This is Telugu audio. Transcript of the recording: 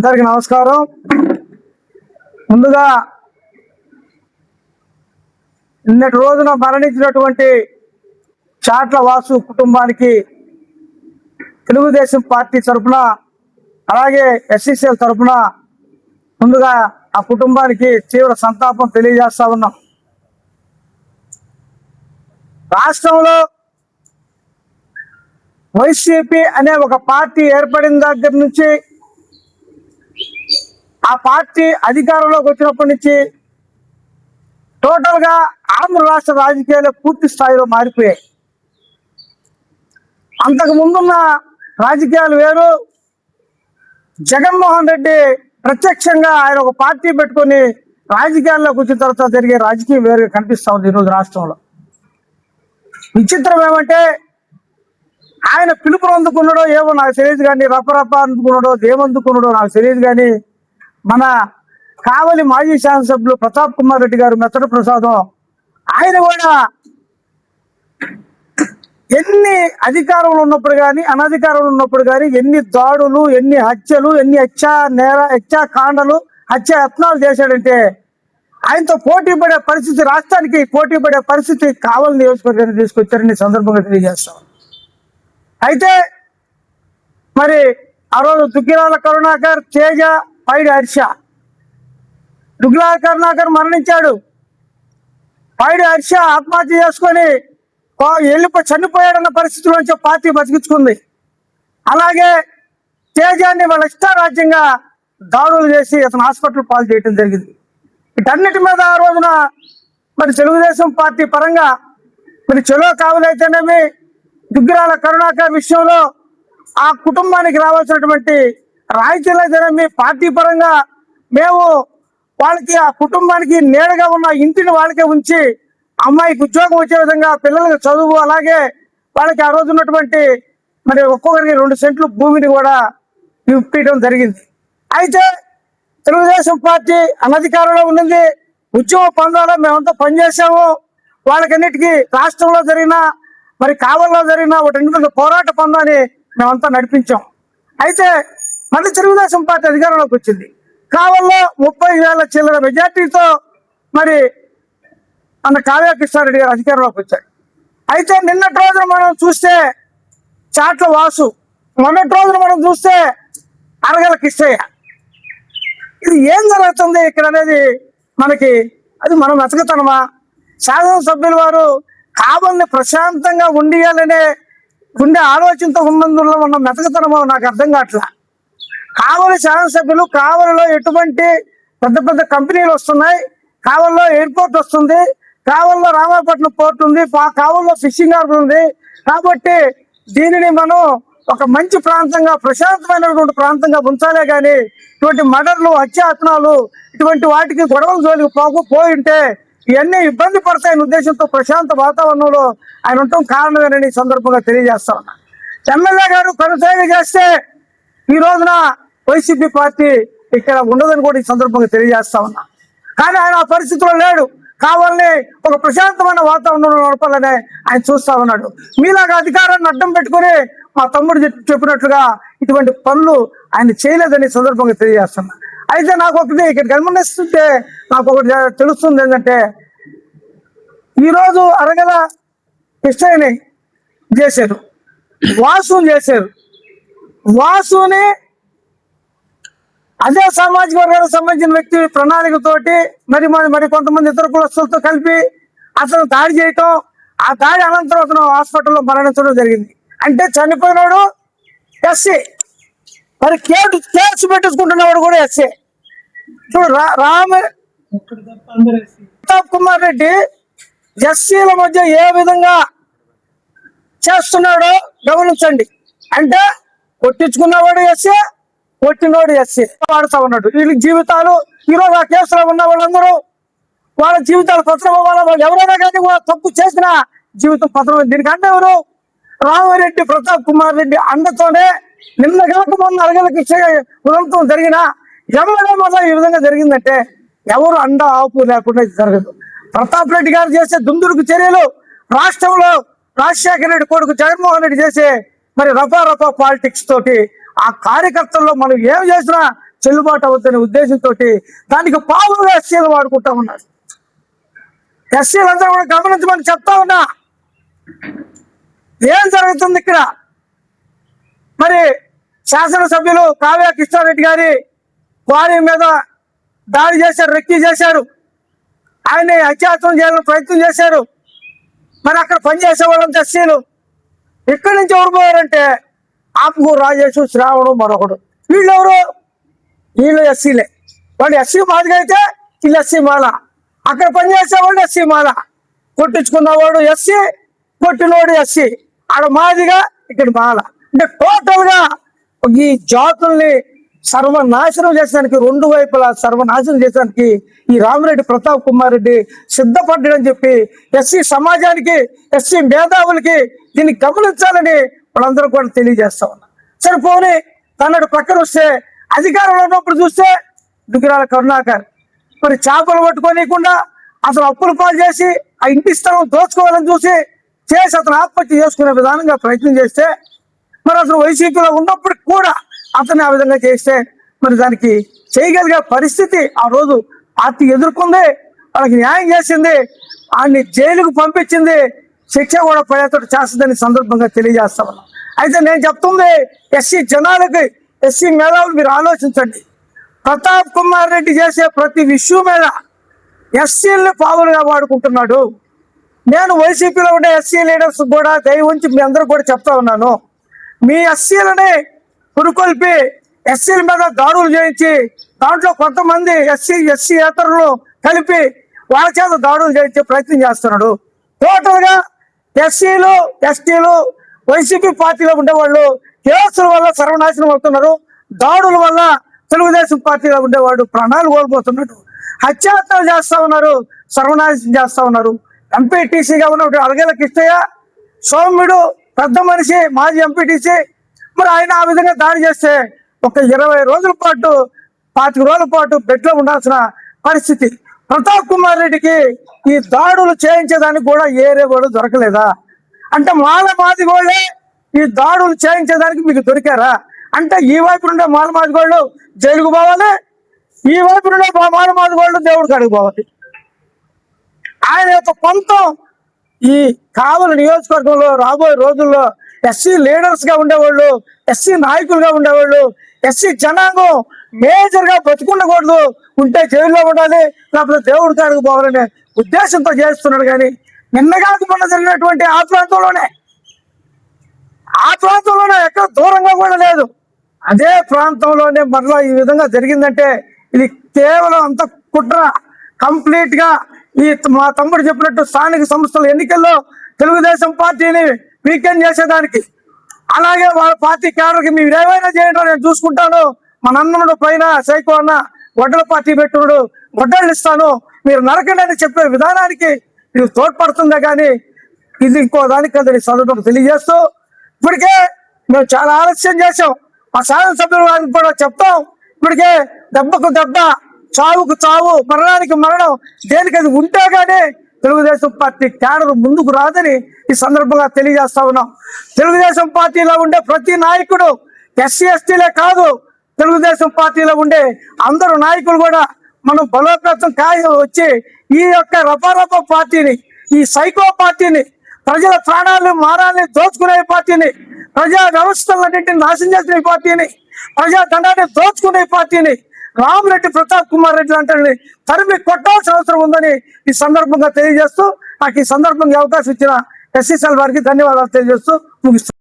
అందరికీ నమస్కారం. ముందుగా నిన్నటి రోజున మరణించినటువంటి చాట్ల వాసు కుటుంబానికి తెలుగుదేశం పార్టీ తరఫున అలాగే ఎస్సీసీఎల్ తరఫున ముందుగా ఆ కుటుంబానికి తీవ్ర సంతాపం తెలియజేస్తా ఉన్నాం. రాష్ట్రంలో వైసీపీ అనే ఒక పార్టీ ఏర్పడిన దగ్గర నుంచి ఆ పార్టీ అధికారంలోకి వచ్చినప్పటి నుంచి టోటల్గా ఆంధ్ర రాష్ట్ర రాజకీయాలు పూర్తి స్థాయిలో మారిపోయాయి. అంతకు ముందున్న రాజకీయాలు వేరు. జగన్మోహన్ రెడ్డి ప్రత్యక్షంగా ఆయన ఒక పార్టీ పెట్టుకొని రాజకీయాల్లోకి వచ్చిన తర్వాత జరిగే రాజకీయం వేరుగా కనిపిస్తూ ఉంది ఈరోజు రాష్ట్రంలో. విచిత్రం ఏమంటే ఆయన పిలుపును అందుకున్నాడో ఏమో నాకు తెలియదు కానీ, రపరప అందుకున్నాడో ఏమందుకున్నాడో నాకు తెలియదు కానీ, మన కావలి మాజీ శాసనసభ్యులు ప్రతాప్ కుమార్ రెడ్డి గారు మెత్తడి ప్రసాదం ఆయన కూడా ఎన్ని అధికారంలో ఉన్నప్పుడు కానీ అనధికారంలో ఉన్నప్పుడు కానీ ఎన్ని దాడులు, ఎన్ని హత్యలు, ఎన్ని హత్యాకాండలు, హత్యాయత్నాలు చేశాడంటే ఆయనతో పోటీ పడే పరిస్థితి, రాష్ట్రానికి పోటీ పడే పరిస్థితి కావలి నియోజకవర్గాన్ని తీసుకొచ్చారని సందర్భంగా తెలియజేస్తాం. అయితే మరి ఆ రోజు దుగ్గిరాల కరుణాకర్, తేజ, పైడి హర్ష, దుగ్గిరాల కరుణాకర్ మరణించాడు. పైడి హర్ష ఆత్మహత్య చేసుకొని చనిపోయాడన్న పరిస్థితిలోంచి పార్టీ బతికించుకుంది. అలాగే తేజాన్ని వాళ్ళ ఇష్టారాజ్యంగా దాడులు చేసి అతను హాస్పిటల్ పాలు చేయడం జరిగింది. వీటన్నిటి మీద ఆ రోజున మరి తెలుగుదేశం పార్టీ పరంగా మరి చెలో కావలైతేనేమి, దుగ్గిరాల కరుణాకర్ విషయంలో ఆ కుటుంబానికి రావాల్సినటువంటి రాయితీలైతేనేమి పార్టీ పరంగా మేము వాళ్ళకి ఆ కుటుంబానికి నేరుగా ఉన్న ఇంటిని వాళ్ళకే ఉంచి అమ్మాయికి ఉద్యోగం వచ్చే విధంగా, పిల్లలకు చదువు, అలాగే వాళ్ళకి ఆ రోజు ఉన్నటువంటి మరి ఒక్కొక్కరికి 2 సెంట్లు భూమిని కూడా ఇప్పించడం జరిగింది. అయితే తెలుగుదేశం పార్టీ అనధికారంలో ఉన్నది. ఉద్యమ పందాలో మేమంతా పనిచేసాము. వాళ్ళకన్నిటికీ రాష్ట్రంలో జరిగిన మరి కావల్లో జరిగిన ఒకటి పోరాట పందాన్ని మేమంతా నడిపించాం. అయితే మళ్ళీ తెలుగుదేశం పార్టీ అధికారంలోకి వచ్చింది. కావల్లో 30,000 చిల్లర మెజార్టీతో మరి అన్న కావ్య కృష్ణారెడ్డి గారు అధికారంలోకి వచ్చారు. అయితే నిన్నటి రోజున మనం చూస్తే చాట్ల వాసు, మొన్నటి రోజున మనం చూస్తే అరగల కిష్టయ్య. ఇది ఏం జరుగుతుంది ఇక్కడ అనేది మనకి అది మనం వెతకతనమా? శాసనసభ్యుల వారు కావల్ని ప్రశాంతంగా ఉండియాలనే ఉండే ఆలోచనతో ఉన్నందులో ఉన్న మెతకతనమో నాకు అర్థం కావట్లా. కావలి శాసనసభ్యులు కావలిలో ఎటువంటి పెద్ద పెద్ద కంపెనీలు వస్తున్నాయి, కావలిలో ఎయిర్పోర్ట్ వస్తుంది, కావలిలో రామాయపట్నం పోర్ట్ ఉంది, కావలిలో ఫిషింగ్ హార్బర్ ఉంది. కాబట్టి దీనిని మనం ఒక మంచి ప్రాంతంగా, ప్రశాంతమైనటువంటి ప్రాంతంగా ఉంచాలే కానీ ఇటువంటి మర్డర్లు, హత్యాయత్నాలు ఇటువంటి వాటికి గొడవలు జోలికి పోయి ఉంటే ఇవన్నీ ఇబ్బంది పడతాయనే ఉద్దేశంతో ప్రశాంత వాతావరణంలో ఆయన ఉండటం కారణమేనని సందర్భంగా తెలియజేస్తా ఉన్నా. ఎమ్మెల్యే గారు కొనసాగ చేస్తే ఈ రోజున వైసీపీ పార్టీ ఇక్కడ ఉండదని కూడా ఈ సందర్భంగా తెలియజేస్తా ఉన్నా. కానీ ఆయన ఆ పరిస్థితిలో లేడు. కావాలని ఒక ప్రశాంతమైన వాతావరణంలో నడపాలని ఆయన చూస్తా ఉన్నాడు. మీలాగా అధికారాన్ని అడ్డం పెట్టుకుని మా తమ్ముడు చెప్పినట్లుగా ఇటువంటి పనులు ఆయన చేయలేదని సందర్భంగా తెలియజేస్తున్నా. అయితే నాకు ఒకటి ఇక్కడ గమనిస్తుంటే నాకు ఒకటి తెలుస్తుంది ఏంటంటే, ఈరోజు అరగల కృష్ణయ్యని చేశారు, వాసుని చేశారు. వాసుని అదే సామాజిక వర్గానికి సంబంధించిన వ్యక్తి ప్రణాళికతోటి మరి కొంతమంది ఇతర కులస్తులతో కలిపి అతను దాడి చేయటం, ఆ దాడి అనంతరం అతను హాస్పిటల్లో మరణించడం జరిగింది. అంటే చనిపోయినాడు ఎస్సీ, మరి కేసు పెట్టించుకుంటున్నవాడు కూడా ఎస్సీ. చూడు ప్రతాప్ కుమార్ రెడ్డి ఎస్సీల మధ్య ఏ విధంగా చేస్తున్నాడో గమనించండి. అంటే కొట్టించుకున్నవాడు ఎస్సీ, కొట్టినోడు ఎస్సీ వాడుతూ ఉన్నాడు. వీళ్ళ జీవితాలు ఈరోజు ఆ కేసులో ఉన్న వాళ్ళందరూ వాళ్ళ జీవితాలు పత్రం అవ్వాలి. వాళ్ళు ఎవరైనా కానీ తప్పు చేసిన జీవితం పత్రం. దీనికంటే ఎవరు? రామారెడ్డి ప్రతాప్ కుమార్ రెడ్డి అండతోనే నిన్న కాక మొన్న అరగలకి ఉదంతం జరిగిన ఎవరైనా వల్ల ఈ విధంగా జరిగిందంటే ఎవరు అండ ఆపు లేకుండా జరగదు. ప్రతాప్ రెడ్డి గారు చేసే దుందుడుకు చర్యలు, రాష్ట్రంలో రాజశేఖర రెడ్డి కొడుకు జగన్మోహన్ రెడ్డి చేసే మరి రఫా పాలిటిక్స్ తోటి ఆ కార్యకర్తల్లో మనం ఏం చేసినా చెల్లుబాటు అవుతున్న ఉద్దేశంతో దానికి పావులుగా ఎస్సీలు వాడుకుంటా ఉన్నారు. ఎస్సీలందరూ కూడా గమనించమని చెప్తా ఉన్నా. ఏం జరుగుతుంది ఇక్కడ? మరి శాసనసభ్యులు కావ్య కృష్ణారెడ్డి గారి వారి మీద దాడి చేశారు, రెక్కీ చేశారు, ఆయన్ని అత్యాచారం చేయాలని ప్రయత్నం చేశారు. మరి అక్కడ పనిచేసే వాళ్ళంతా ఎస్సీలు. ఇక్కడి నుంచి ఎవరు పోయారంటే ఆత్మూరు రాజేష్, శ్రావణు, మరొకడు. వీళ్ళెవరు? వీళ్ళు ఎస్సీలే. వాళ్ళు ఎస్సీ మాదిగా అయితే వీళ్ళు ఎస్సీ మాల. అక్కడ పనిచేసేవాళ్ళు ఎస్సీ మాల. కొట్టించుకున్నవాడు ఎస్సీ, కొట్టినవాడు ఎస్సీ. ఆడ మాదిగా ఇక్కడ మాల. అంటే టోటల్గా ఈ జాతుల్ని సర్వనాశనం చేసడానికి, రెండు వైపులా సర్వనాశనం చేసడానికి ఈ రామిరెడ్డి ప్రతాప్ కుమార్ రెడ్డి సిద్ధపడ్డాడని చెప్పి ఎస్సీ సమాజానికి, ఎస్సీ మేధావులకి దీన్ని గమనించాలని వాళ్ళందరూ కూడా తెలియజేస్తా ఉన్నారు. సరిపోని తన్నడు పక్కన వస్తే అధికారంలో ఉన్నప్పుడు చూస్తే దుగ్గిరాల కరుణాకర్ మరి చేపలు పట్టుకోనికుండా అసలు అప్పులు పాలు చేసి ఆ ఇంటి స్థలం దోచుకోవాలని చేసి అతను ఆత్మహత్య చేసుకునే విధానంగా ప్రయత్నం చేస్తే, మరి అసలు వైసీపీలో ఉన్నప్పటికి కూడా అతన్ని ఆ విధంగా చేస్తే మరి దానికి చేయగలిగే పరిస్థితి ఆ రోజు పార్టీ ఎదుర్కొంది, వాళ్ళకి న్యాయం చేసింది, ఆయన్ని జైలుకు పంపించింది, శిక్ష కూడా పడేటట్టు చేస్తుందని సందర్భంగా తెలియజేస్తా ఉన్నాం. అయితే నేను చెప్తుంది ఎస్సీ జనాలకి, ఎస్సీ మేధావులు మీరు ఆలోచించండి. ప్రతాప్ కుమార్ రెడ్డి చేసే ప్రతి విషయం మీద ఎస్సీలని పావులుగా వాడుకుంటున్నాడు. నేను వైసీపీలో ఉండే ఎస్సీ లీడర్స్ కూడా దయ ఉంచి మీ అందరూ కూడా చెప్తా ఉన్నాను, మీ ఎస్సీలని పురుకొల్పి ఎస్సీల మీద దాడులు చేయించి దాంట్లో కొంతమంది ఎస్సీయేతరులను కలిపి వాళ్ళ చేత దాడులు చేయించే ప్రయత్నం చేస్తున్నాడు. టోటల్గా ఎస్సీలు, ఎస్టీలు, వైసీపీ పార్టీలో ఉండేవాళ్ళు కేసుల వల్ల సర్వనాశనం అవుతున్నారు. దాడుల వల్ల తెలుగుదేశం పార్టీలో ఉండేవాడు ప్రాణాలు కోల్పోతున్నాడు. హత్యాహత్యలు చేస్తా ఉన్నారు, సర్వనాశనం చేస్తా ఉన్నారు. ఎంపీటీసీగా ఉన్న అరగేల కిష్టయ్య, సౌమ్యుడు పెద్ద మనిషి, మాజీ ఎంపీటీసీ, మరి ఆయన ఆ విధంగా దాడి చేస్తే ఒక 20 రోజుల పాటు 25 రోజుల పాటు బెడ్లో ఉండాల్సిన పరిస్థితి. ప్రతాప్ కుమార్ రెడ్డికి ఈ దాడులు చేయించేదానికి కూడా ఏరేవాడు దొరకలేదా? అంటే మాదిగోళ్ళే ఈ దాడులు చేయించేదానికి మీకు దొరికారా? అంటే ఈ వైపు నుండే మాదిగోళ్ళు జైలుకు పోవాలి, ఈ వైపు నుండే మాదిగోళ్ళు దేవుడి కాడికి పోవాలి. ఆయన యొక్క పంతం ఈ కావలి నియోజకవర్గంలో రాబోయే రోజుల్లో ఎస్సీ లీడర్స్గా ఉండేవాళ్ళు, ఎస్సీ నాయకులుగా ఉండేవాళ్ళు, ఎస్సీ జనాంగం మేజర్గా బతుకుండకూడదు, ఉంటే జైల్లో ఉండాలి, లేకపోతే దేవుడి కాడికి పోవాలనే ఉద్దేశంతో చేస్తున్నాడు. కానీ నిన్నగాక మొన్న జరిగినటువంటి ఆ ప్రాంతంలోనే ఎక్కడ దూరంగా కూడా లేదు, అదే ప్రాంతంలోనే మరలా ఈ విధంగా జరిగిందంటే ఇది కేవలం అంత కుట్ర. కంప్లీట్గా ఈ మా తమ్ముడు చెప్పినట్టు స్థానిక సంస్థల ఎన్నికల్లో తెలుగుదేశం పార్టీని వీకెండ్ చేసేదానికి, అలాగే వాళ్ళ పార్టీ క్యాడర్కి మీరు ఏమైనా చేయండి నేను చూసుకుంటాను, మన అన్నముడు పైన సైకో అన్న గొడ్డల పార్టీ పెట్టుడు గొడ్డలు ఇస్తాను, మీరు నరకండి అని చెప్పే విధానానికి ఇది తోడ్పడుతుందే కానీ ఇది ఇంకో దానికి కదా సందర్భం తెలియజేస్తూ, ఇప్పటికే మేము చాలా ఆలస్యం చేసాం. మా శాసనసభ్యులు వారికి కూడా చెప్తాం, ఇప్పటికే దెబ్బకు దెబ్బ, చావుకు చావు, మరణానికి మరణం, దేనికి అది ఉంటే కానీ తెలుగుదేశం పార్టీ క్యాడర్ ముందుకు రాదని ఈ సందర్భంగా తెలియజేస్తా ఉన్నాం. తెలుగుదేశం పార్టీలో ఉండే ప్రతి నాయకుడు ఎస్సీ ఎస్టీలే కాదు, తెలుగుదేశం పార్టీలో ఉండే అందరూ నాయకులు కూడా మనం బలోపేతం వచ్చి ఈ యొక్క రపారప పార్టీని, ఈ సైకో పార్టీని, ప్రజల ప్రాణాలను మారాలని దోచుకునే పార్టీని, ప్రజా వ్యవస్థలన్నింటినీ నాశనం చేసిన పార్టీని, ప్రజా దండాన్ని దోచుకునే పార్టీని రామిరెడ్డి ప్రతాప్ కుమార్ రెడ్డి అంటే తరిమి కొట్టాల్సిన అవసరం ఉందని ఈ సందర్భంగా తెలియజేస్తూ, నాకు ఈ సందర్భంగా అవకాశం ఇచ్చిన ఎస్సీసీఎల్ వారికి ధన్యవాదాలు తెలియజేస్తూ ముగిస్తాను.